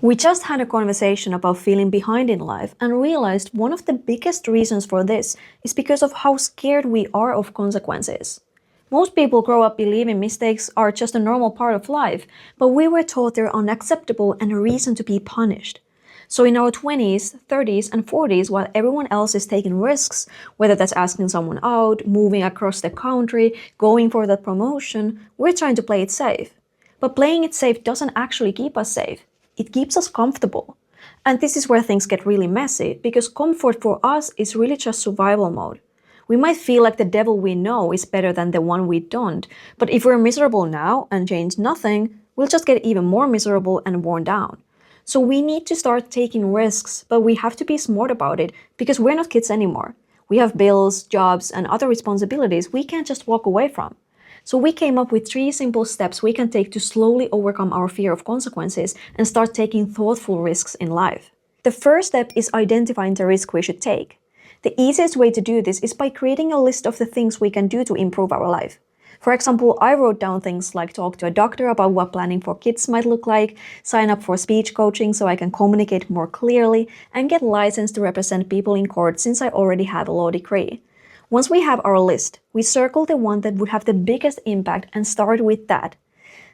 We just had a conversation about feeling behind in life and realized one of the biggest reasons for this is because of how scared we are of consequences. Most people grow up believing mistakes are just a normal part of life, but we were taught they're unacceptable and a reason to be punished. So in our 20s, 30s, and 40s, while everyone else is taking risks, whether that's asking someone out, moving across the country, going for that promotion, we're trying to play it safe. But playing it safe doesn't actually keep us safe. It keeps us comfortable. And this is where things get really messy, because comfort for us is really just survival mode. We might feel like the devil we know is better than the one we don't, but if we're miserable now and change nothing, we'll just get even more miserable and worn down. So we need to start taking risks, but we have to be smart about it because we're not kids anymore. We have bills, jobs, and other responsibilities we can't just walk away from. So we came up with 3 simple steps we can take to slowly overcome our fear of consequences and start taking thoughtful risks in life. The first step is identifying the risk we should take. The easiest way to do this is by creating a list of the things we can do to improve our life. For example, I wrote down things like talk to a doctor about what planning for kids might look like, sign up for speech coaching so I can communicate more clearly, and get licensed to represent people in court since I already have a law degree. Once we have our list, we circle the one that would have the biggest impact and start with that.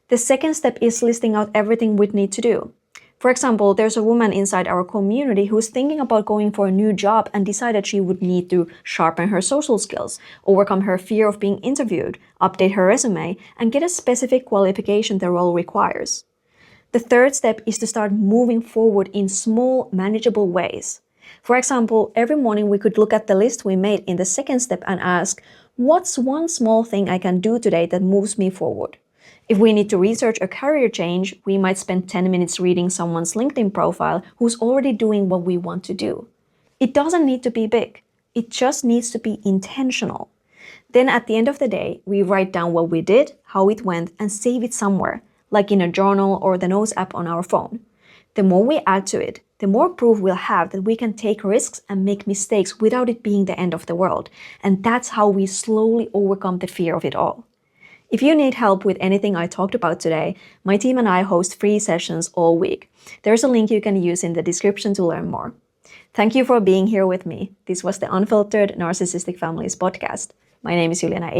The second step is listing out everything we'd need to do. For example, there's a woman inside our community who's thinking about going for a new job and decided she would need to sharpen her social skills, overcome her fear of being interviewed, update her resume, and get a specific qualification the role requires. The third step is to start moving forward in small, manageable ways. For example, every morning we could look at the list we made in the second step and ask, what's one small thing I can do today that moves me forward? If we need to research a career change, we might spend 10 minutes reading someone's LinkedIn profile who's already doing what we want to do. It doesn't need to be big. It just needs to be intentional. Then at the end of the day, we write down what we did, how it went, and save it somewhere, like in a journal or the Notes app on our phone. The more we add to it, the more proof we'll have that we can take risks and make mistakes without it being the end of the world. And that's how we slowly overcome the fear of it all. If you need help with anything I talked about today, my team and I host free sessions all week. There's a link you can use in the description to learn more. Thank you for being here with me. This was the Unfiltered Narcissistic Families Podcast. My name is Juliana,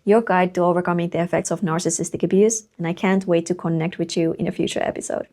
your guide to overcoming the effects of narcissistic abuse, and I can't wait to connect with you in a future episode.